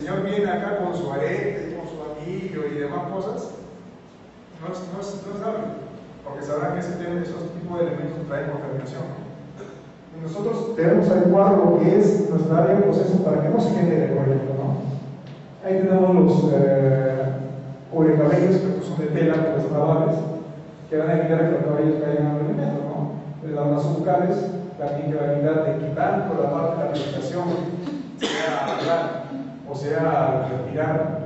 el señor viene acá con su arete, con su anillo y demás cosas, no es sabio, porque sabrán que esos tipos de elementos traen contaminación. Y nosotros debemos adecuar lo que es nuestra área de proceso para que no se genere, por ejemplo, ¿no? Ahí tenemos los cubrecabellos, que son de tela, con los tabales, que van a evitar que los cabellos caigan al alimento, ¿no? Las masas bucales también que van a evitar de quitar por la parte de la respiración, sea hablar o sea respirar,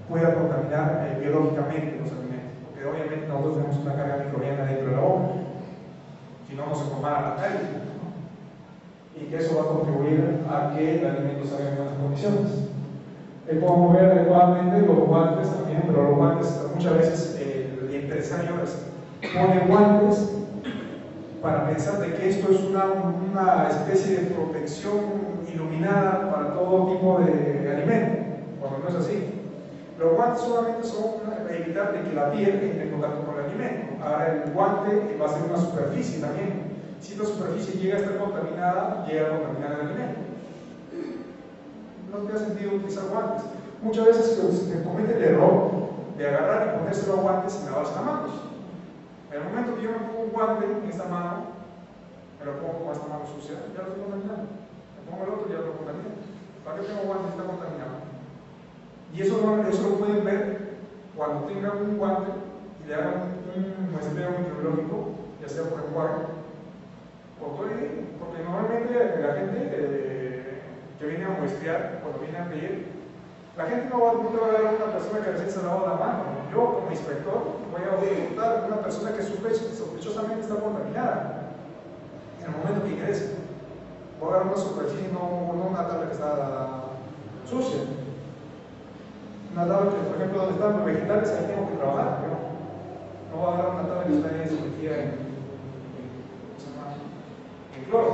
pueda contaminar biológicamente los alimentos, porque obviamente nosotros tenemos una carga microbiana dentro de la boca, si no, no se compara la calle, ¿no? Y que eso va a contribuir a que el alimento salga en buenas condiciones. Podemos ver adecuadamente los guantes también, pero los guantes muchas veces el empresario pone guantes para pensar de que esto es una especie de protección iluminada para todo tipo de alimento, cuando no es así. Los guantes solamente son para evitar de que la piel entre en contacto con el alimento. Ahora el guante va a ser una superficie también. Si la superficie llega a estar contaminada, llega a contaminar el alimento. No tiene sentido utilizar guantes. Muchas veces se comete el error de agarrar y ponerse los guantes y lavarse las manos. En el momento que yo me pongo un guante en esta mano, me lo pongo con esta mano sucia, ya lo estoy contaminando. Me pongo el otro y ya lo contamino. ¿Para qué tengo guantes? Está contaminado. Y eso lo pueden ver cuando tengan un guante y le hagan un muestreo microbiológico, ya sea por enjuague o todo ahí, porque normalmente la gente que viene a muestrear, cuando viene a pedir, la gente no va a ver a una persona que recién se ha lavado la mano. Yo, como inspector, voy a ocultar a una persona que sospechosamente está contaminada en el momento que ingrese. Voy a agarrar una superficie, no una tabla que está sucia. Una tabla que, por ejemplo, donde están los vegetales, ahí tengo que trabajar, pero no voy a agarrar una tabla que está ahí sumergida en cloro.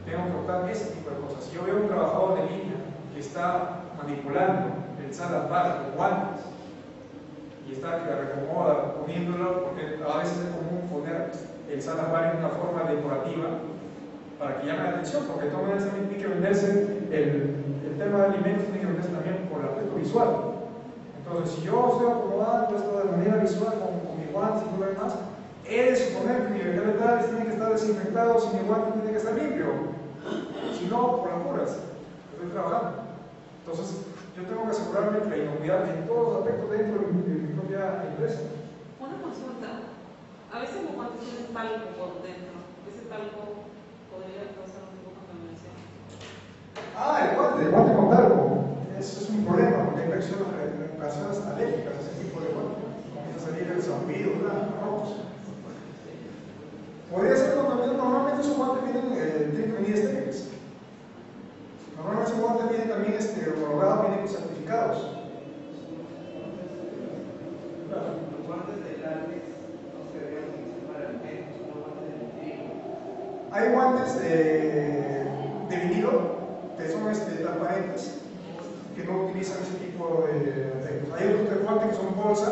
Tengo que optar ese tipo de cosas. Si yo veo un trabajador de línea que está manipulando el sal al par con guantes y está que reacomoda poniéndolo, porque a veces es común poner el sal al par en una forma decorativa para que llame la atención, porque de todas maneras también tiene que venderse el tema de alimentos, tiene que venderse también por el aspecto visual. Entonces, si yo estoy acomodando esto de manera visual con mi guante y todo lo demás, he de suponer que mi vegetales tienen que estar desinfectados y mi guante tiene que estar limpio. Si no, por las puras, estoy trabajando. Entonces, yo tengo que asegurarme que la inocuidad en todos los aspectos dentro de mi propia empresa. Una consulta. A veces los guantes tienen talco por dentro. Ese talco podría causar un tipo de contaminación. El guante con talco. Eso es un problema, porque hay personas alérgicas a ese tipo de guante. Comienza a salir el zumbido, rojos. Podría ser contaminado. Normalmente esos guantes tienen que venir estériles. Normalmente esos guantes vienen también homologados, vienen certificados. Los guantes de látex no se deben utilizar para alimentos, son guantes de vinilo. Hay guantes de vinilo que son transparentes, que no utilizan ese tipo de efectos. Hay otros guantes que son bolsa,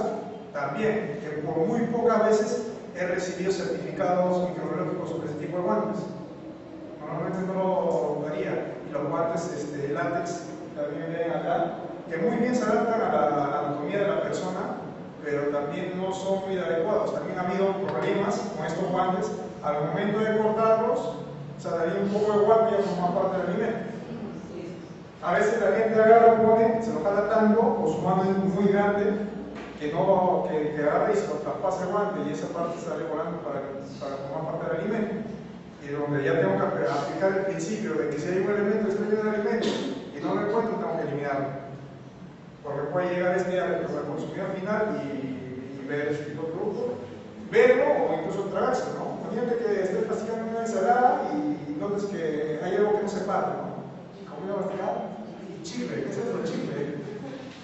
también, que por muy pocas veces he recibido certificados microbiológicos sobre ese tipo de guantes. Normalmente no lo daría. Y los guantes látex también ven acá, que muy bien se adaptan a la anatomía de la persona, pero también no son muy adecuados. También ha habido problemas con estos guantes. Al momento de cortarlos, se daría un poco de guante y forma parte del alimento. A veces la gente agarra, pone, se lo jala tanto, o su mano es muy grande, que agarra y se lo traspasa el guante y esa parte sale volando para formar parte del alimento. Y donde ya tengo que aplicar el principio de que si hay un elemento extraño del alimento y no lo encuentro, tengo que eliminarlo. Porque puede llegar al consumidor final y ver ese tipo de producto, verlo o incluso tragárselo, ¿no? Imagínate que estés masticando una ensalada y notes que hay algo que no se parte, ¿no? Y comió masticado y chile, ¿qué es eso? Chile.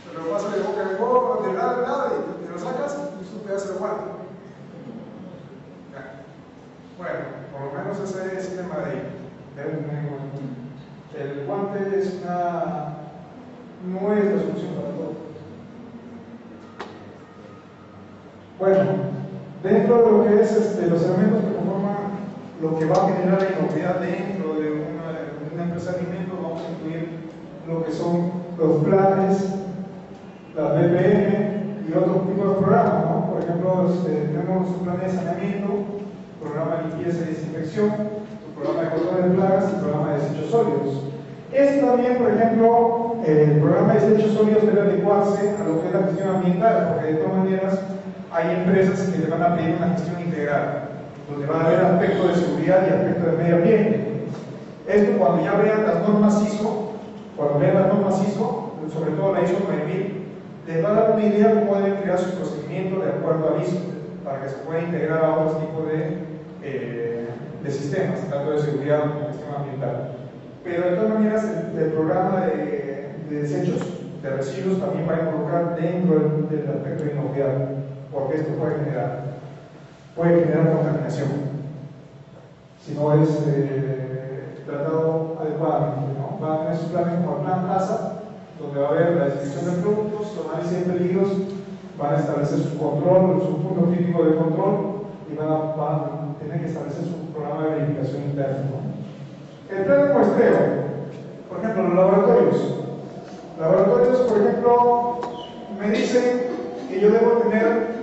Te lo pasas de boca en boca, de lado a lado y te lo sacas y es un pedazo de guante. Bueno, por lo menos ese es el tema de ahí. El guante no es la solución para todo. Bueno, dentro de lo que es los elementos que conforman lo que va a generar la inocuidad dentro de una empresa de alimentos, vamos a incluir lo que son los planes, la BPM y otro tipo de programas, ¿no? Por ejemplo, tenemos un plan de saneamiento, programa de limpieza y desinfección, un programa de control de plagas y programa de desechos sólidos. Esto también, por ejemplo, el programa de desechos sólidos debe adecuarse a lo que es la gestión ambiental, porque de todas maneras hay empresas que le van a pedir una gestión integral, donde va a haber aspecto de seguridad y aspecto de medio ambiente. Esto cuando ya vean las normas ISO, sobre todo la ISO 9000, les va a dar una idea de cómo deben crear su procedimiento de acuerdo al ISO, para que se pueda integrar a otros tipos de sistemas, tanto de seguridad como de gestión ambiental. Pero de todas maneras, el programa de desechos, de residuos, también va a involucrar dentro del aspecto de inocuidad, porque esto puede generar contaminación si no es tratado adecuadamente, ¿no? Van a tener sus planes como el plan HACCP, donde va a haber la descripción de productos, su análisis de peligros, van a establecer su control, su punto crítico de control y van a tener que establecer su programa de verificación interna, ¿no? El plan de muestreo, por ejemplo, los laboratorios. Laboratorios, por ejemplo, me dicen que yo debo tener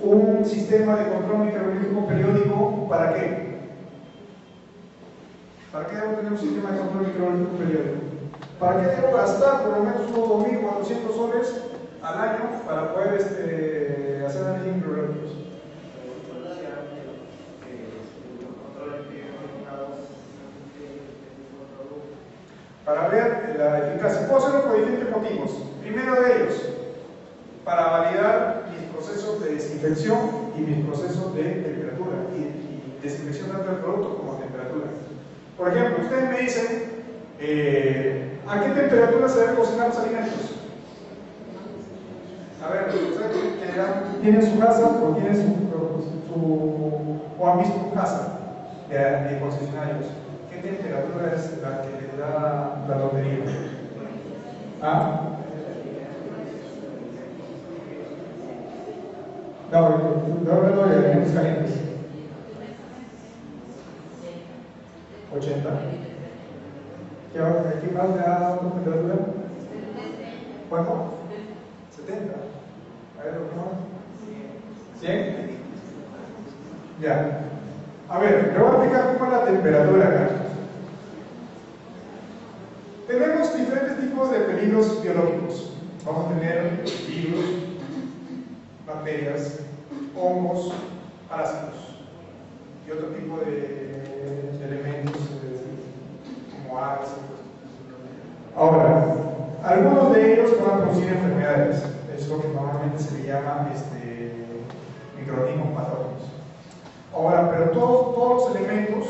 un sistema de control microbiológico periódico. ¿Para qué? ¿Para qué debo tener un sistema de control microbiológico periódico? ¿Para qué debo gastar por lo menos unos 2.400 soles al año para poder hacer análisis microbiológicos? Para ver la eficacia. Puedo hacerlo por diferentes motivos. Primero de ellos, para validar mis procesos de desinfección y mis procesos de temperatura y desinfección tanto del producto como temperatura. Por ejemplo, ustedes me dicen ¿a qué temperatura se deben cocinar los alimentos? A ver, ustedes que tienen su casa o tienen o han visto su casa de concesionarios. ¿Qué temperatura es la que le da la lotería? ¿Ah? No, de alimentos calientes. 80. ¿Qué más le da otra temperatura? ¿Cuánto? 70. A ver, ¿qué más? 100. Ya. A ver, le voy a explicar cómo es la temperatura acá. Tenemos diferentes tipos de peligros biológicos. Vamos a tener virus, bacterias, hongos, parásitos y otro tipo de elementos como algas. Ahora, algunos de ellos van a producir enfermedades. Es lo que normalmente se le llama microorganismos patógenos. Ahora, pero todos los elementos,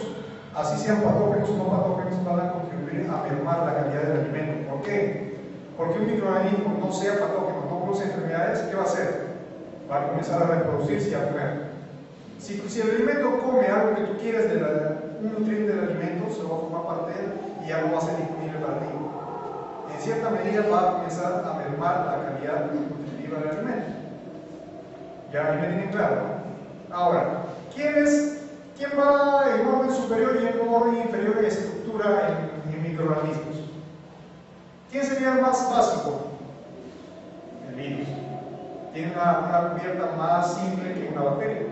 así sean patógenos o no patógenos, van a contribuir a mermar la calidad del alimento. ¿Por qué? Porque un microorganismo no sea patógeno, no produce enfermedades, ¿qué va a hacer? Va a comenzar a reproducirse y a comer. Si el alimento come algo que tú quieres, un nutriente del alimento, se va a formar parte de él y ya no va a ser disponible para ti. En cierta medida va a comenzar a mermar la calidad nutritiva del alimento. ¿Ya me tienen claro? Ahora, ¿quién va en orden superior y en orden inferior en estructura en microorganismos? ¿Quién sería el más básico? El virus. Tiene una cubierta más simple que una bacteria.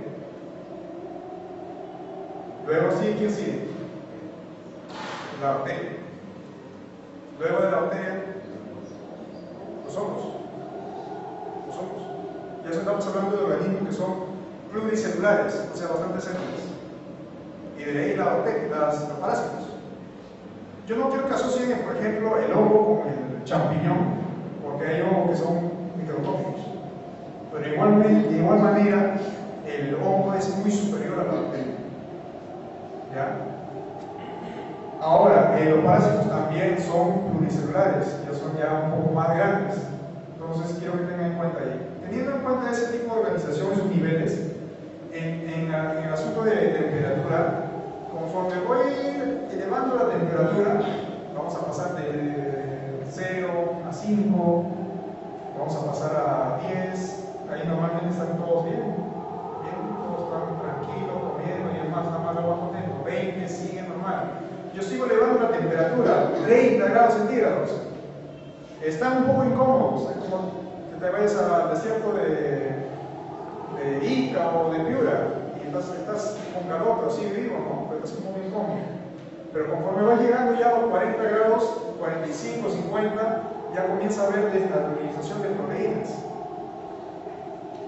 Luego sí, ¿quién sigue? La bacteria. Luego de la bacteria, los hongos. Ya estamos hablando de organismos que son pluricelulares, o sea, bastante células. Y de ahí los parásitos. Yo no quiero que asocien, por ejemplo, el hongo con el champiñón, porque hay hongos que son microtóxicos. Pero de igual manera, el hongo es muy superior a la bacteria. ¿Ya? Ahora, los parásitos también son pluricelulares, ya son un poco más grandes. Entonces, quiero que tengan en cuenta ahí. Teniendo en cuenta ese tipo de organización y sus niveles, en el asunto de temperatura, conforme voy elevando la temperatura, vamos a pasar de 0 a 5, vamos a pasar a 10, ahí normalmente están todos bien, todos están tranquilos, comiendo y demás, nada más lo vamos contento, 20, sigue normal. Yo sigo elevando la temperatura, 30 grados centígrados. están un poco incómodos, es como que te vayas al desierto de Ica o de Piura y estás con calor, pero sí vivo, ¿no? Pero estás como muy incómodo. Pero conforme vas llegando ya a los 40 grados, 45, 50, ya comienza a haber desnaturalización de proteínas.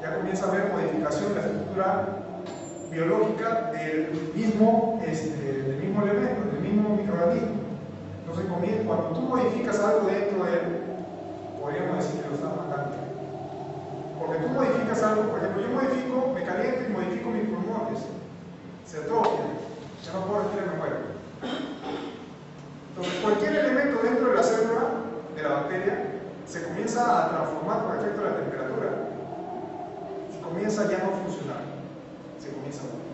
Ya comienza a haber modificación de la estructura biológica del mismo elemento, del mismo microorganismo. Entonces, cuando tú modificas algo dentro de él, podríamos decir que lo estás matando. Porque tú modificas algo, por ejemplo, yo me caliento y modifico mis pulmones, se atrofian, ya no puedo respirar, me muero. Entonces, cualquier elemento dentro de la célula, de la bacteria, se comienza a transformar por efecto de la temperatura y comienza ya no a funcionar, se comienza a morir.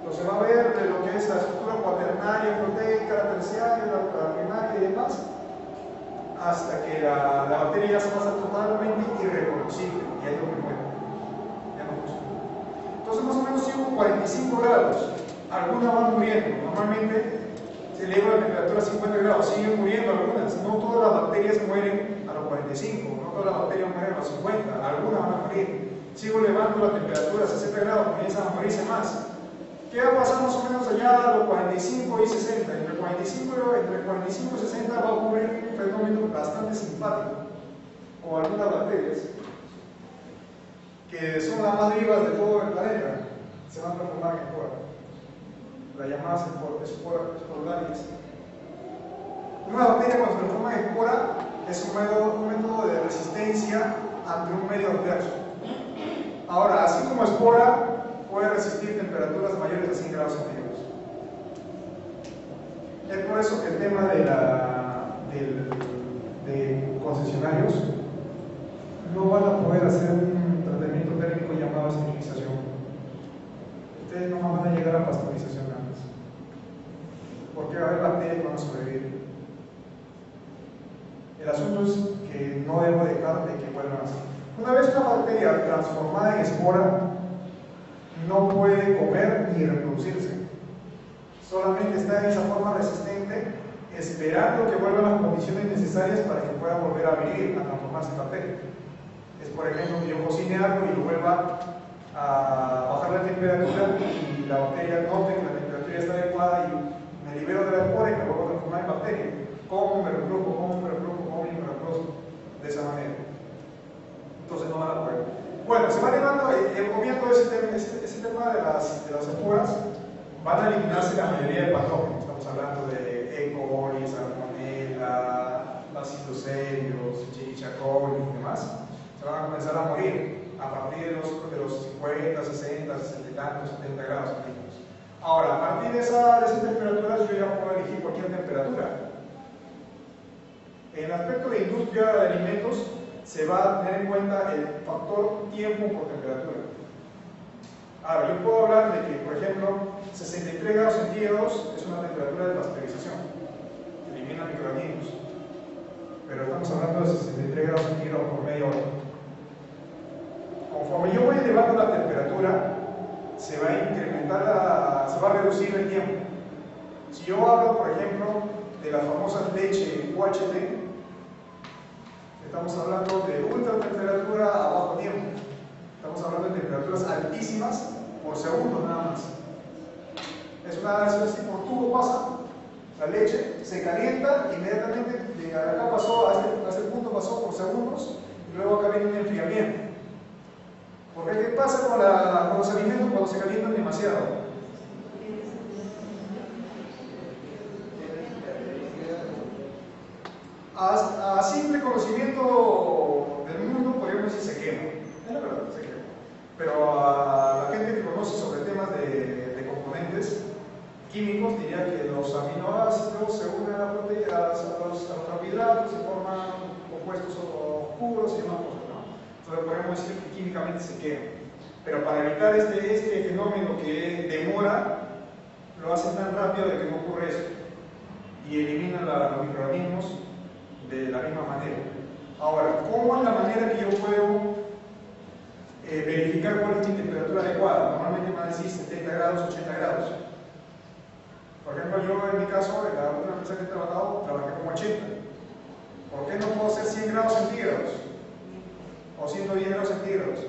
Entonces va a haber de lo que es la estructura cuaternaria, proteica, la terciaria, la primaria y demás, hasta que la bacteria ya se pasa totalmente irreconocible y ahí no me muere, ya no funciona. Entonces más o menos sigo 45 grados, algunas van muriendo, normalmente se eleva la temperatura a 50 grados, siguen muriendo algunas, no todas las bacterias mueren a los 45, no todas las bacterias mueren a los 50, algunas van a morir. Sigo elevando la temperatura a 60 grados, comienzan a morirse más. ¿Qué va a pasar más o menos allá a los 45 y 60? Entre 45 y 60 va a ocurrir un fenómeno bastante simpático con algunas bacterias que son las más vivas de todo el planeta, se van a transformar en espora, las llamadas esporularias. Una bacteria cuando se transforma en espora es un método de resistencia ante un medio adverso. Ahora, así como espora puede resistir temperaturas mayores de 100 grados centígrados. Es por eso que el tema de concesionarios no van a poder hacer un tratamiento térmico llamado esterilización. Ustedes no van a llegar a pasteurización antes, porque va a haber bacterias que van a sobrevivir. El asunto es que no debo dejar de que vuelvan a ser. Una vez una bacteria transformada en espora no puede comer ni reproducirse, solamente está en esa forma resistente esperando que vuelvan las condiciones necesarias para que pueda volver a vivir, a transformarse en bacteria. Es por ejemplo que yo cocine algo y lo vuelva a bajar la temperatura y la bacteria note que la temperatura está adecuada y me libero de la espora y me vuelvo a transformar en bacteria. ¿Cómo me reproduzco? De esa manera. Entonces no van a poder. Bueno, se va elevando, moviendo ese tema de las esporas, van a eliminarse la mayoría de patógenos. Estamos hablando de E. coli, Salmonella, Bacillus, Escherichia coli y demás. Se van a comenzar a morir a partir de los 50, 60, 60 y tantos, 70 grados centígrados. Ahora, a partir de esas temperaturas yo ya puedo elegir cualquier temperatura. En el aspecto de industria de alimentos, se va a tener en cuenta el factor tiempo por temperatura. Ahora, yo puedo hablar de que, por ejemplo, 63 grados centígrados es una temperatura de pasteurización, elimina microorganismos, pero estamos hablando de 63 grados centígrados por media hora. Conforme yo voy elevando la temperatura, se va a incrementar, se va a reducir el tiempo. Si yo hablo, por ejemplo, de la famosa leche UHT, estamos hablando de ultra temperatura a bajo tiempo. Estamos hablando de temperaturas altísimas por segundo nada más. Es así, por tubo pasa la leche, se calienta inmediatamente, de acá pasó, a este punto pasó por segundos, y luego acá viene un enfriamiento. Porque ¿qué pasa con los alimentos cuando se calientan demasiado? A simple conocimiento del mundo, podríamos decir, se quema. Es la verdad, se quema. Pero a la gente que conoce sobre temas de componentes químicos, diría que los aminoácidos se unen a los carbohidratos, se forman compuestos oscuros y demás cosas, ¿no? Entonces podríamos decir que químicamente se quema. Pero para evitar este fenómeno que demora, lo hacen tan rápido de que no ocurre eso. Y eliminan los microorganismos de la misma manera. Ahora, ¿cómo es la manera que yo puedo verificar cuál es mi temperatura adecuada? Normalmente me van a decir 70 grados, 80 grados. Por ejemplo, yo en mi caso, en la última empresa que he trabajado, trabajé con 80. ¿Por qué no puedo hacer 100 grados centígrados? O 110 grados centígrados.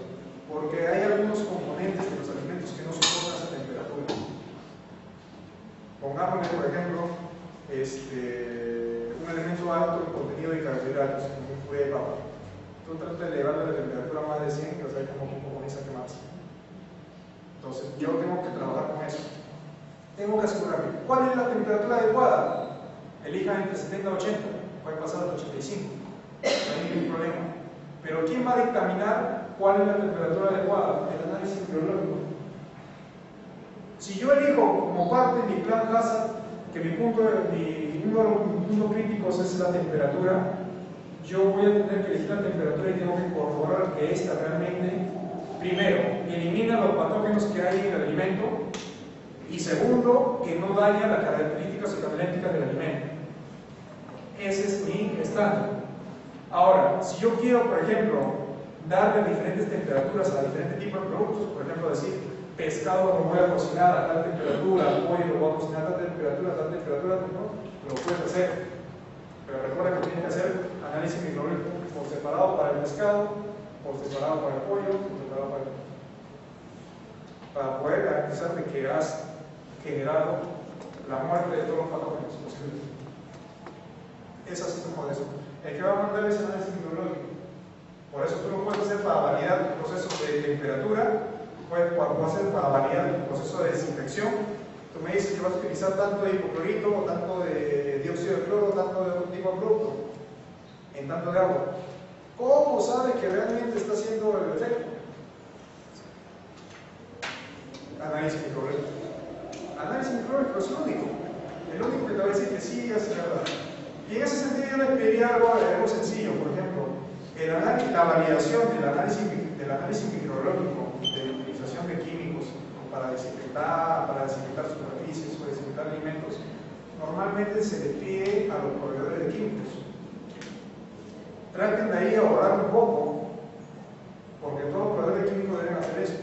Porque hay algunos componentes de los alimentos que no soportan esa temperatura. Pongámosle, por ejemplo, un alimento alto en contenido de carbohidratos, como un puré de papa. Tú tratas de elevarle la temperatura a más de 100, que vas a ver cómo comienza a quemarse. Entonces, yo tengo que trabajar con eso. Tengo que asegurarme. ¿Cuál es la temperatura adecuada? Elija entre 70 y 80. Puede pasar hasta 85. No hay ningún problema. Pero ¿quién va a dictaminar cuál es la temperatura adecuada? El análisis microbiológico. Si yo elijo como parte de mi plan Hazard que uno de los puntos críticos es la temperatura, yo voy a tener que elegir la temperatura y tengo que corroborar que esta realmente, primero, elimina los patógenos que hay en el alimento y segundo, que no daña las características organolépticas del alimento. Ese es mi estándar. Ahora, si yo quiero, por ejemplo, darle diferentes temperaturas a diferentes tipos de productos, por ejemplo, decir, pescado lo voy a cocinar a tal temperatura, pollo lo voy a cocinar a tal temperatura, ¿no? Lo puedes hacer. Pero recuerda que tienes que hacer análisis microbiológico por separado para el pescado, por separado para el pollo, por separado para poder garantizar de que has generado la muerte de todos los patógenos posibles. Es así como eso. El que va a mandar ese análisis microbiológico. Por eso tú lo puedes hacer para validar tu proceso de temperatura, puedes hacer para validar tu proceso de desinfección. Tú me dices que vas a utilizar tanto de hipoclorito, o tanto de dióxido de cloro, o tanto de otro tipo de producto, en tanto de agua. ¿Cómo sabes que realmente está haciendo el efecto? Análisis microbiológico. Análisis microbiológico es el único que te va a decir que sí es verdad. Y en ese sentido yo les pediría algo sencillo, por ejemplo, la validación del análisis microbiológico, de la utilización de químicos para desinfectar superficies o desinfectar alimentos, normalmente se le pide a los proveedores de químicos. Traten de ahí ahorrar un poco, porque todos los proveedores de químicos deben hacer eso.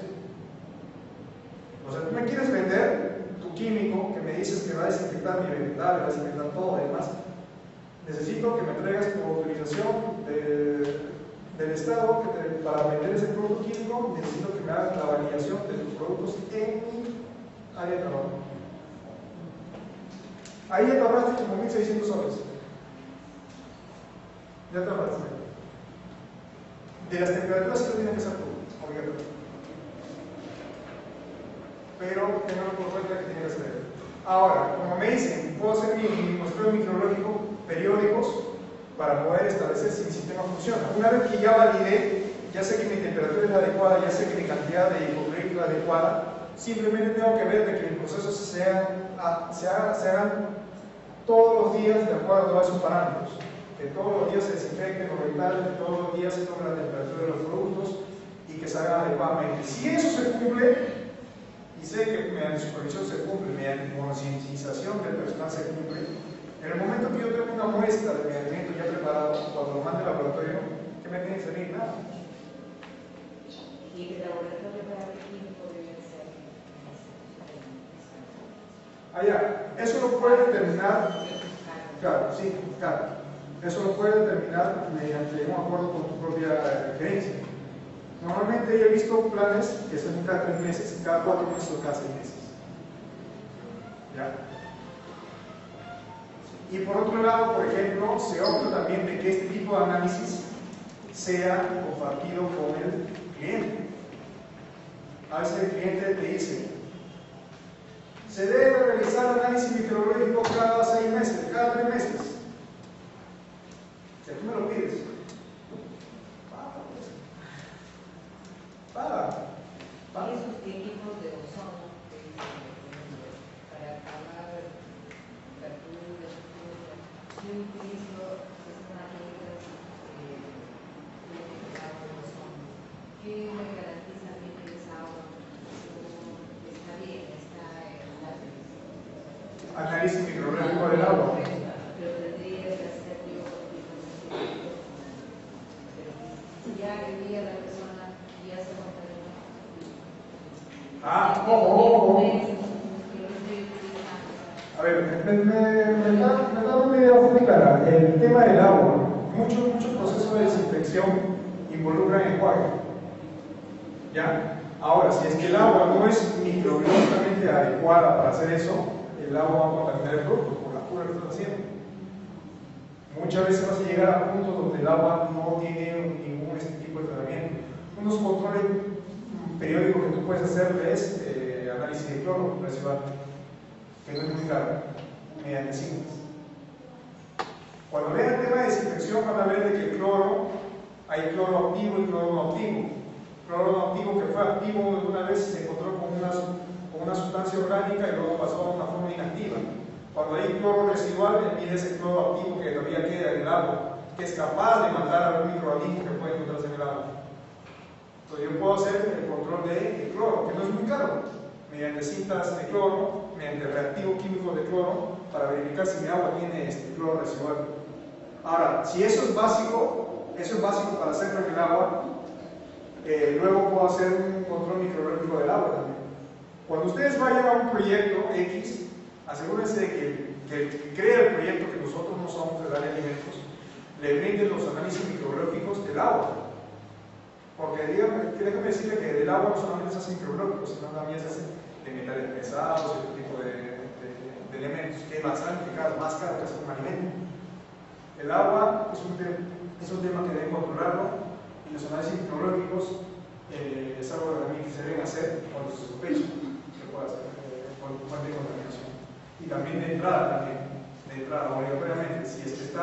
O sea, tú me quieres vender tu químico que me dices que va a desinfectar mi vegetal, va a desinfectar todo y demás. Necesito que me traigas por autorización del Estado para vender ese producto químico. Necesito que me hagas la validación de tus productos en mi área de trabajo. Ahí ya te ahorraste como 1.600 soles. Ya te ahorraste. De las temperaturas sí lo tienes que hacer tú, obviamente. Pero tenganlo por cuenta que tiene que hacer. Ahora, como me dicen, puedo hacer mi muestreo microbiológico periódicos para poder establecer si mi sistema funciona. Una vez que ya validé, ya sé que mi temperatura es la adecuada, ya sé que mi cantidad de hipoclorito es la adecuada, simplemente tengo que ver de que mis procesos se hagan todos los días de acuerdo a esos parámetros. Que todos los días se desinfecten los vegetales, que todos los días se tome la temperatura de los productos y que se haga adecuadamente. Si eso se cumple, y sé que mediante supervisión se cumple, mediante concientización del personal se cumple, en el momento que yo tengo una muestra de mi alimento ya preparado, cuando lo mande al laboratorio, ¿qué me tiene que salir? Nada. Y el laboratorio para el químico debe ser. Eso lo puede determinar, claro, sí, claro. Eso lo puede determinar mediante un acuerdo con tu propia gerencia. Normalmente yo he visto planes que son cada 3 meses, cada 4 meses o cada 6 meses. ¿Ya? Y por otro lado, por ejemplo, se opta también de que este tipo de análisis sea compartido con el cliente. A veces el cliente te dice, se debe realizar análisis microbiológico cada 6 meses, cada 3 meses. Si tú me lo pides, ¿Y esos químicos de ozono para acabar verduras, si yo utilizo esas máquinas de agua de ozono, ¿qué me garantiza a mí que esa agua está bien, está en la análisis microbiológico del agua? Pero tendría que hacer yo, pero ya envía la persona y hace ojo. Ojo. A ver, me da una idea muy clara. El tema del agua Mucho proceso de desinfección involucra enjuague. ¿Ya? Ahora, si es que el agua no es microbiológicamente adecuada para hacer eso, el agua va a contaminar el producto por la cura que estás haciendo. Muchas veces vas a llegar a puntos donde el agua no tiene ningún tipo de tratamiento. Unos controles periódicos que tú puedes hacer es análisis de cloro residual, que no es muy caro, mediante cintas. Cuando vean el tema de desinfección van a ver de que el cloro, hay cloro activo y cloro no activo. Cloro no activo que fue activo alguna vez se encontró con una sustancia orgánica y luego pasó a una forma inactiva. Cuando hay cloro residual, mide ese cloro activo que todavía queda en el agua, que es capaz de matar a algún microorganismo que puede encontrarse en el agua. Entonces yo puedo hacer el control de cloro, que no es muy caro, mediante cintas de cloro, mediante reactivo químico de cloro, para verificar si mi agua tiene cloro residual. Ahora, si eso es básico para hacerlo en el agua, luego puedo hacer un control microbiológico del agua también. Cuando ustedes vayan a un proyecto X, asegúrense de que el que crea el proyecto, que nosotros no somos de dar alimentos, le brinden los análisis microbiológicos del agua. Porque déjame decirle que del agua no solamente se hacen microbiológicos, sino también se hacen de metales pesados y otro tipo de elementos que van a significar más caro que hacer un alimento. El agua es un tema que deben controlarlo y los análisis microbiológicos es algo también que se deben hacer cuando se sospecha que pueda ser por fuente de contaminación. Y también de entrada, obligatoriamente, si es que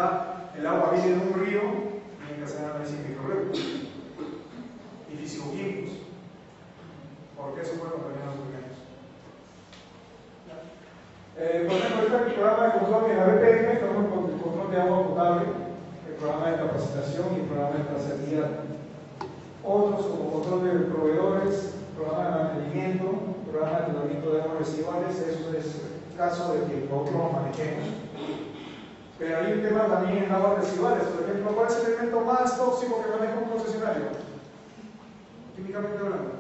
el agua viene de un río, tienen que hacer análisis microbiológicos y fisicoquímicos, porque eso puede contaminar los alimentos. Por ejemplo, ahorita el programa de control de la BPM, estamos con el control de agua potable, el programa de capacitación y el programa de trazabilidad. Otros como control de proveedores, programa de mantenimiento, programa de tratamiento de aguas residuales, eso es el caso de que nosotros lo manejemos. Pero hay un tema también en aguas residuales, por ejemplo, ¿cuál es el elemento más tóxico que maneja un concesionario? Químicamente hablando.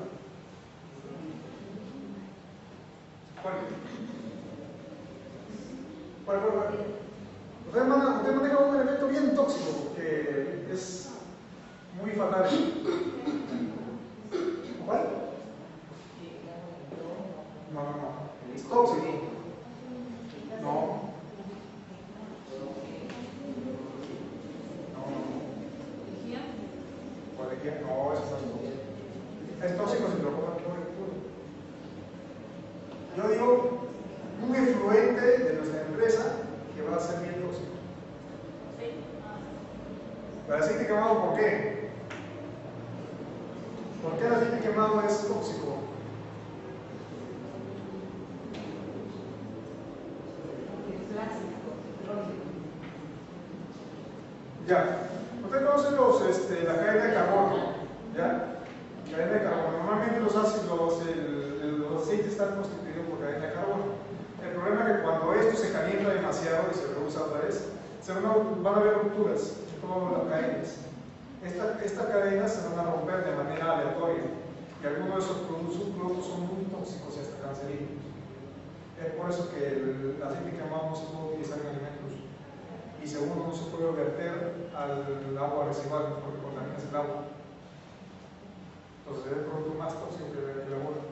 ¿Cuál? Usted maneja un elemento bien tóxico que es muy fatal. ¿Cuál? No. Es tóxico. No. ¿Lejía? ¿Cuál es? No, eso es tóxico. Es tóxico si lo comen puro. Yo digo un efluente de nuestra empresa que va a ser bien tóxico. ¿El aceite quemado por qué? ¿Por qué el aceite quemado es tóxico? Ya. Ustedes conocen la cadena de carbono, ¿ya? Cadena de carbono. Normalmente los aceites están constituidos por cadena de carbono. El problema es que cuando esto se calienta demasiado y se rehúsa otra vez, van a haber rupturas en todas las cadenas. Estas cadenas se van a romper de manera aleatoria y algunos de esos subproductos son muy tóxicos y hasta cancerígenos. Es por eso que el aceite quemado no se puede utilizar en alimentos y segundo, no se puede verter al agua residual porque contamina el agua. Entonces es el producto más tóxico que el agua.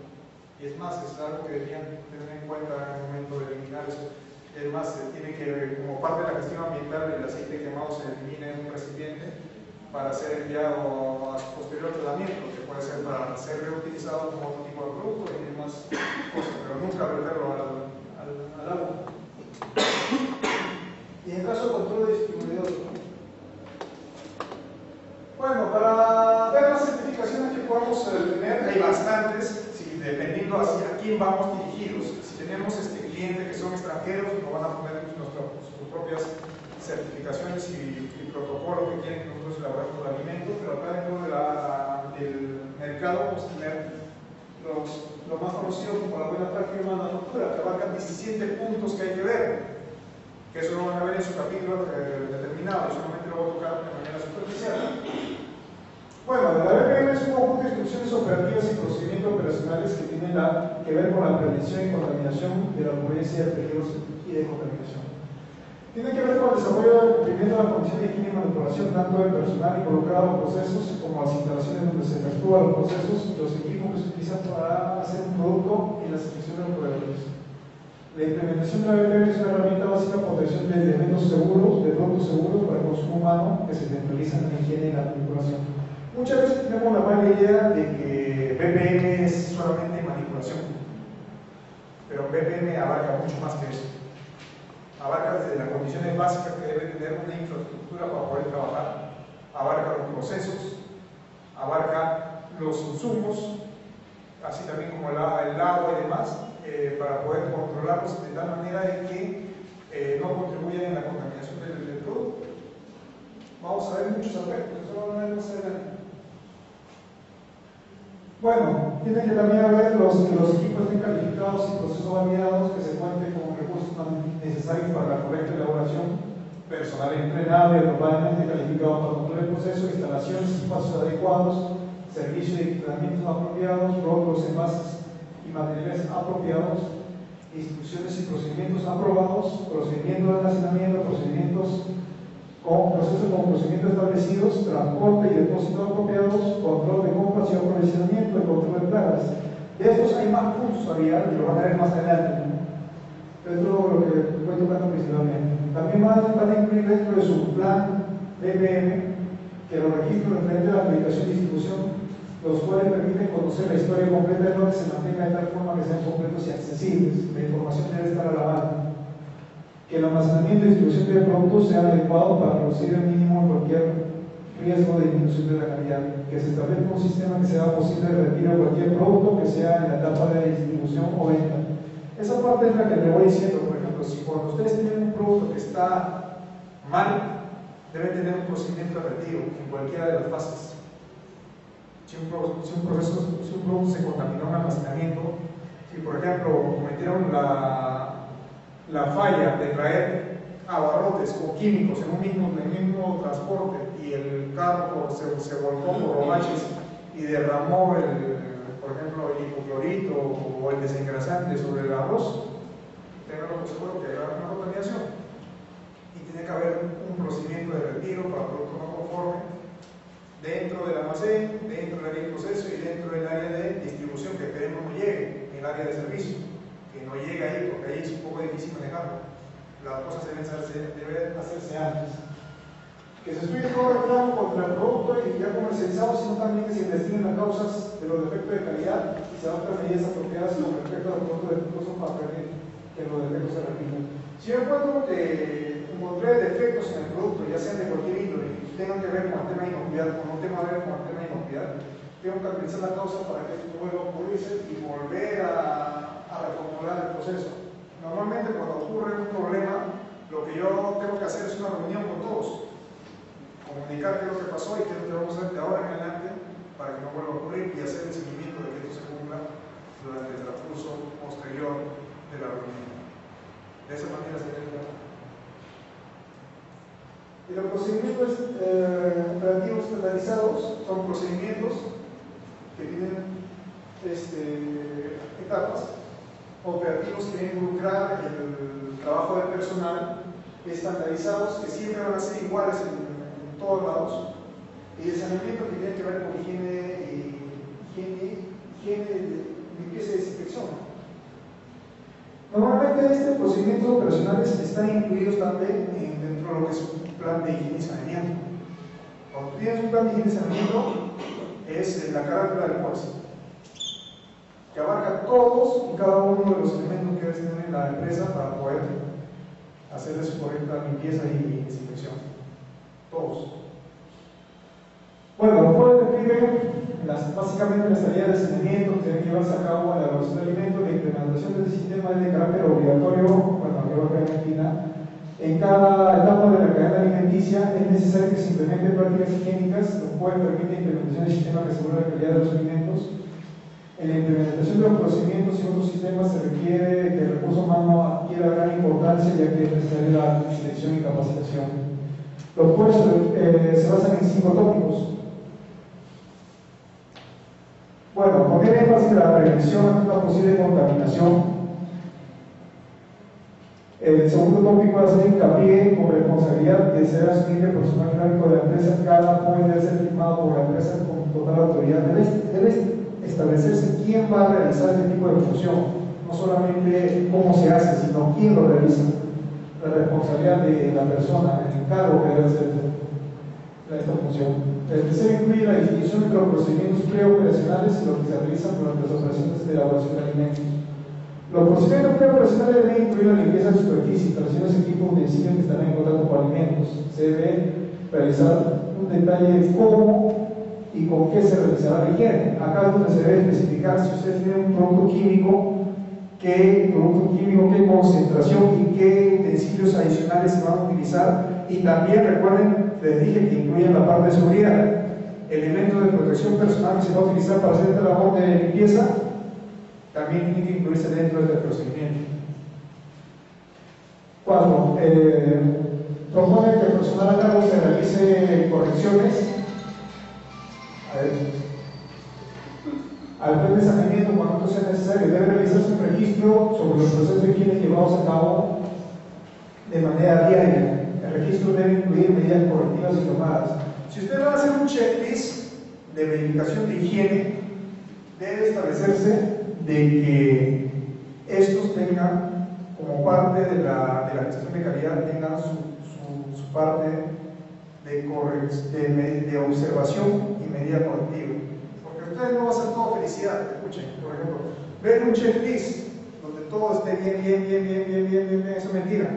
Y es más, es algo que deberían tener en cuenta en el momento de eliminar eso. Es más, se tiene que, como parte de la gestión ambiental, el aceite quemado se elimina en un recipiente para ser enviado a su posterior tratamiento, que puede ser para ser reutilizado como otro tipo de producto y demás cosas, pero nunca verterlo al agua. Y en caso de control de distribuidores, ¿no? Bueno, para ver las certificaciones que podemos tener, hay bastantes, dependiendo hacia quién vamos dirigidos. Si tenemos clientes que son extranjeros, nos van a poner sus propias certificaciones y protocolos que quieren que nosotros elaboremos los alimentos, pero acá dentro del mercado vamos a tener lo más conocido como la buena práctica de manufactura, que abarcan 17 puntos que hay que ver, que eso lo van a ver en su capítulo determinado, solamente lo voy a tocar de manera superficial. Bueno, la BPM es un conjunto de instrucciones operativas y procedimientos operacionales que tienen que ver con la prevención y contaminación de la ocurrencia de peligros y de contaminación. Tiene que ver con el desarrollo del cumplimiento de la condición de higiene y manipulación tanto del personal involucrado en los procesos como las instalaciones donde se efectúan los procesos y los equipos que se utilizan para hacer un producto y la selección de los proveedores. La implementación de la BPM es una herramienta básica de protección de elementos seguros, de productos seguros para el consumo humano que se centralizan en la higiene y la manipulación. Muchas veces tenemos la mala idea de que BPM es solamente manipulación, pero BPM abarca mucho más que eso. Abarca desde las condiciones básicas que debe tener una infraestructura para poder trabajar, abarca los procesos, abarca los insumos, así también como el agua y demás, para poder controlarlos de tal manera de que no contribuyan en la contaminación del producto. Vamos a ver muchos aspectos, eso vamos a ver más adelante. Bueno, tiene que también haber que los equipos estén calificados y procesos validados, que se cuente con recursos necesarios para la correcta elaboración, personal entrenado y apropiadamente calificado para control del proceso, instalaciones y espacios adecuados, servicios y equipamientos apropiados, productos, envases y materiales apropiados, instrucciones y procedimientos aprobados, procedimientos de almacenamiento, procesos con procedimientos establecidos, transporte y depósito apropiados, control de compras y aprovisionamiento y control de plagas. De estos hay más puntos todavía, que lo van a ver más adelante, ¿no? Pero es todo lo que voy tocando principalmente. También van a incluir dentro de su plan BPM que los registros referentes a la aplicación y distribución, los cuales permiten conocer la historia completa de lo que se mantenga de tal forma que sean completos y accesibles. La información debe estar a la mano. Que el almacenamiento y distribución de productos sea adecuado para reducir al mínimo cualquier riesgo de disminución de la calidad. Que se establezca un sistema que sea posible de retiro de cualquier producto que sea en la etapa de distribución o venta. Esa parte es la que le voy diciendo, por ejemplo, si cuando ustedes tienen un producto que está mal, deben tener un procedimiento de retiro en cualquiera de las fases. Si un producto se contaminó en almacenamiento, si por ejemplo cometieron la falla de traer abarrotes o químicos en un mismo transporte y el carro se volcó por los baches y derramó por ejemplo el hipoclorito o el desengrasante sobre el arroz, tengan por seguro que hay una contaminación y tiene que haber un procedimiento de retiro para producto no conforme dentro del almacén, dentro del área de proceso y dentro del área de distribución, que esperemos no llegue en el área de servicio, que no llegue ahí porque ahí es un poco difícil manejarlo. Las cosas deben hacerse antes. Que se estudie todo el reclamo contra el producto y ya comercializado, sino también que se investiguen las causas de los defectos de calidad y se adopten medidas apropiadas con respecto al producto defectuoso para prevenir que los defectos se repitan. Si yo encontré defectos en el producto, ya sean de cualquier índole, que tengan que ver con el tema de inocuidad, o no tengan que ver con el tema de inocuidad, tengo que analizar la causa para que esto vuelva a ocurrirse y volver a reformular el proceso. Normalmente cuando ocurre un problema, lo que yo tengo que hacer es una reunión con todos, comunicar qué es lo que pasó y qué es lo que vamos a hacer de ahora en adelante para que no vuelva a ocurrir y hacer el seguimiento de que esto se cumpla durante el transcurso posterior de la reunión. De esa manera se debe trabajar. Y los procedimientos operativos estandarizados son procedimientos que tienen etapas operativos que deben involucrar el trabajo del personal, estandarizados que siempre van a ser iguales en todos lados, y el saneamiento que tiene que ver con higiene, limpieza y desinfección. Normalmente estos procedimientos operacionales están incluidos también dentro de lo que es un plan de higiene y saneamiento. Cuando tú tienes un plan de higiene y saneamiento, es la carátula del policy, que abarca todos y cada uno de los elementos que debe tener la empresa para poder hacerle su correcta limpieza y desinfección. Todos. Bueno, los cuales describen básicamente las tareas de saneamiento que deben llevarse a cabo en la elaboración de alimentos. La implementación de este sistema es de carácter obligatorio, bueno, aquí Argentina. En cada etapa de la cadena alimenticia es necesario que se implementen prácticas higiénicas, lo cual permite la implementación del sistema que asegura la calidad de los alimentos. En la implementación de los procedimientos y otros sistemas se requiere que el recurso humano adquiera gran importancia, ya que es necesaria la selección y capacitación. Los cuales se basan en 5 tópicos. Bueno, poner énfasis en la prevención ante una posible contaminación. El segundo tópico hace hincapié con responsabilidad que sea asumible por personal gráfico de la empresa. Cada POE debe ser firmado por la empresa con total autoridad. Debe establecerse quién va a realizar este tipo de función, no solamente cómo se hace, sino quién lo realiza. La responsabilidad de la persona, el encargo que debe hacer esta función. El tercero incluye la definición de los procedimientos preoperacionales y lo que se realiza durante las operaciones de elaboración de alimentos. Los procedimientos preoperacionales deben incluir la limpieza de superficie, instalaciones de equipos, utensilios que están en contacto con alimentos. Se debe realizar un detalle de cómo y con qué se realizará la higiene. Acá es donde se debe especificar si usted tiene un producto químico, qué concentración y qué utensilios adicionales se van a utilizar. Y también recuerden, les dije que incluyen la parte de seguridad, elementos de protección personal que se va a utilizar para hacer esta labor de limpieza, también tiene que incluirse dentro del procedimiento. 4. Propone que el personal a cargo se realice correcciones al plan de saneamiento cuando esto sea necesario. Debe realizarse un registro sobre los procesos de higiene llevados a cabo de manera diaria. El registro debe incluir medidas correctivas y tomadas. Si usted va a hacer un checklist de verificación de higiene, debe establecerse de que estos tengan, como parte de la gestión de calidad, tengan su parte de observación y medida correctiva. Porque ustedes no va a ser todo felicidad. Escuchen, por ejemplo, ven un checklist donde todo esté bien, eso es mentira.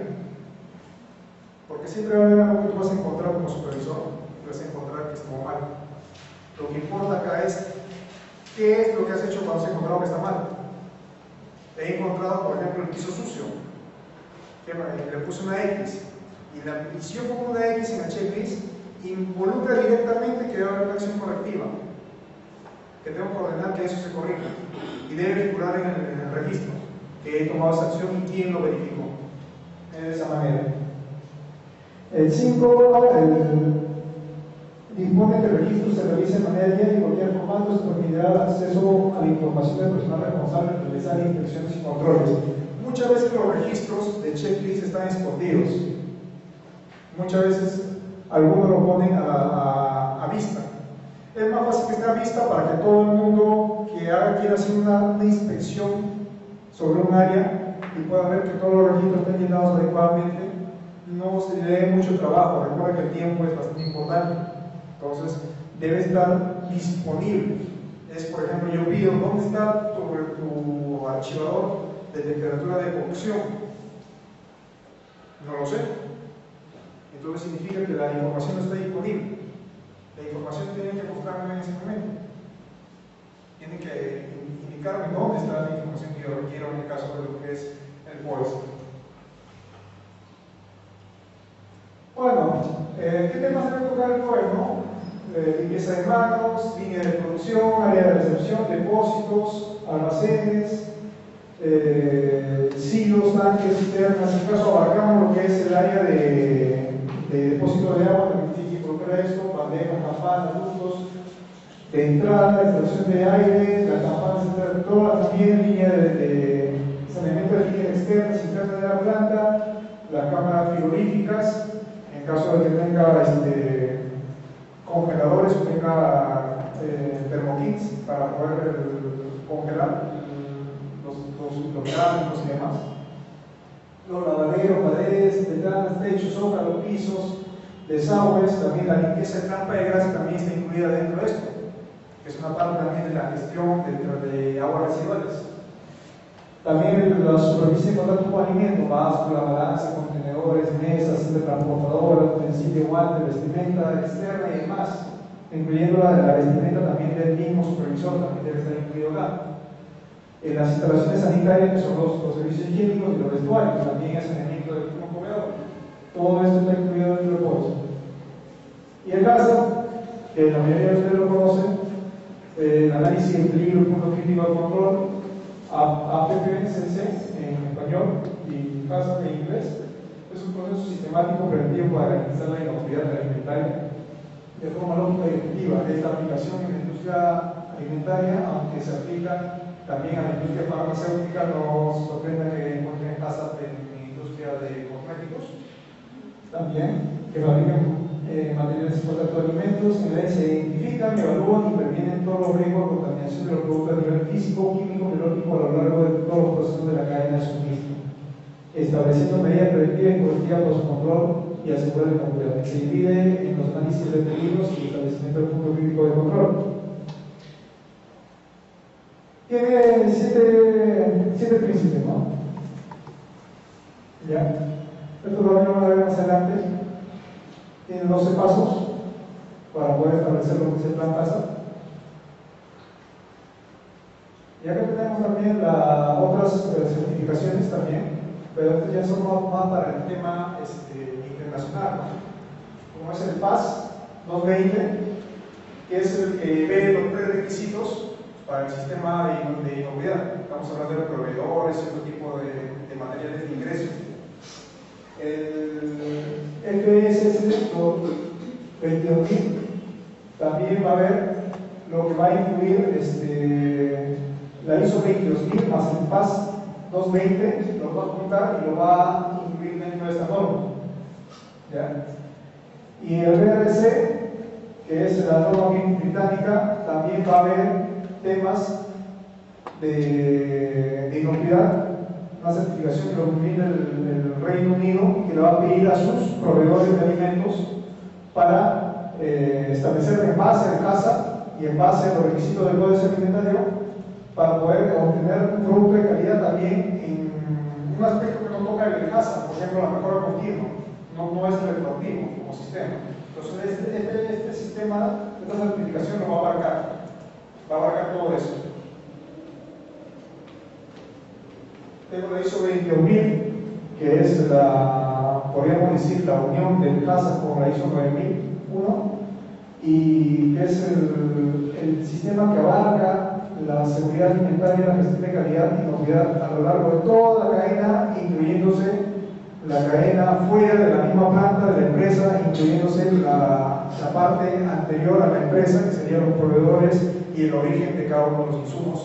Porque siempre va a haber algo que tú vas a encontrar como supervisor, y vas a encontrar que estuvo mal. Lo que importa acá es qué es lo que has hecho cuando has encontrado que está mal. He encontrado, por ejemplo, el piso sucio, que le puse una X, y si yo pongo una X en el checklist, involucra directamente que debe haber una acción correctiva, que tengo que ordenar que eso se corrija, y debe figurar en el registro que he tomado esa acción y quién lo verificó. De esa manera. El 5 dispone que el registro se realice de manera diaria y cualquier formato se permitirá acceso a la información del personal responsable de realizar inspecciones y controles. Muchas veces los registros de checklist están escondidos. Muchas veces algunos lo ponen a vista. Es más fácil que esté a vista para que todo el mundo que quiera hacer una inspección sobre un área y pueda ver que todos los registros están llenados adecuadamente. No se le dé mucho trabajo. Recuerda que el tiempo es bastante importante. Entonces, debe estar disponible. Es, por ejemplo, yo pido, ¿dónde está tu archivador de temperatura de cocción? No lo sé. Entonces significa que la información no está disponible. La información tiene que mostrarme en ese momento. Tiene que indicarme dónde está la información que yo requiero en el caso de lo que es el POES. Bueno, ¿qué temas debe tocar el POES, no? Limpieza de manos, línea de producción, área de recepción, depósitos, almacenes, silos, tanques, cisternas. En caso abarcamos lo que es el área de depósito de agua, también tiene que involucrar esto, bandejas, campanas, ductos de entrada, extracción de aire, las campanas interruptoras, también línea de saneamiento de líneas externas, internas de la planta, las cámaras frigoríficas, en caso de que tenga congeladores o tenga termokits para poder congelar los gráficos y demás. Los lavaderos, paredes, ventanas, techos, zócalos, pisos, desagües, también la limpieza de trampa de grasa también está incluida dentro de esto, que es una parte también de la gestión de aguas residuales. También la superficie de contacto con alimentos, báscula, balanza, contenedores, mesas, transportadoras, utensilio, guante, vestimenta externa y demás, incluyendo la vestimenta también del mismo supervisor, también debe estar incluido acá. En las instalaciones sanitarias, que son los servicios higiénicos y los vestuarios, también el saneamiento del último comedor. Todo esto está incluido dentro del POES. Y el caso, que la mayoría de ustedes lo conocen, el análisis de peligro, punto crítico de control, APPCC en español y CASA en inglés, es un proceso sistemático preventivo para garantizar la inocuidad alimentaria de forma lógica y efectiva. Esta aplicación en la industria alimentaria, aunque se aplica también a la industria farmacéutica, no sorprenda que encuentren CASA en industria de cosméticos, también, que fabrican materiales de contacto de alimentos, que se identifican, evalúan y previenen todos los riesgos de contaminación de los productos a nivel físico, químico, biológico a lo largo de todos los procesos de la cadena de suministro, estableciendo medidas preventivas y correctivas para su control y asegurar el control. Se divide en los análisis de peligros y establecimiento del punto crítico de control. Tiene siete principios, ¿no? Ya. Esto lo vamos a ver más adelante. Tiene 12 pasos para poder establecer lo que es el plan CASA. Y acá tenemos también otras certificaciones también, pero estos ya son más para el tema internacional, ¿no? Como es el PAS 220, que es el que ve los prerequisitos para el sistema de inocuidad. Estamos hablando de proveedores, otro tipo de materiales de ingreso. El FSS 22.000 también va a ver lo que va a incluir la ISO 22.000 más el PAS 220, lo va a juntar y lo va a incluir dentro de esta norma. ¿Ya? Y el BRC, que es la norma británica, también va a ver temas de inocuidad, una certificación que lo tiene el Reino Unido y que le va a pedir a sus proveedores de alimentos para establecer en base al CASA y en base a los requisitos del Código Alimentario para poder obtener un producto de calidad también en un aspecto que no toca el CASA, por ejemplo la mejora continua, no es retroactivo como sistema. Entonces este sistema, esta certificación lo va a abarcar todo eso. Tengo la ISO 21000, que es podríamos decir, la unión del CASA con la ISO 9001, y que es el sistema que abarca la seguridad alimentaria, la gestión de calidad y inocuidad a lo largo de toda la cadena, incluyéndose la cadena fuera de la misma planta de la empresa, incluyéndose la parte anterior a la empresa, que serían los proveedores y el origen de cada uno de los insumos.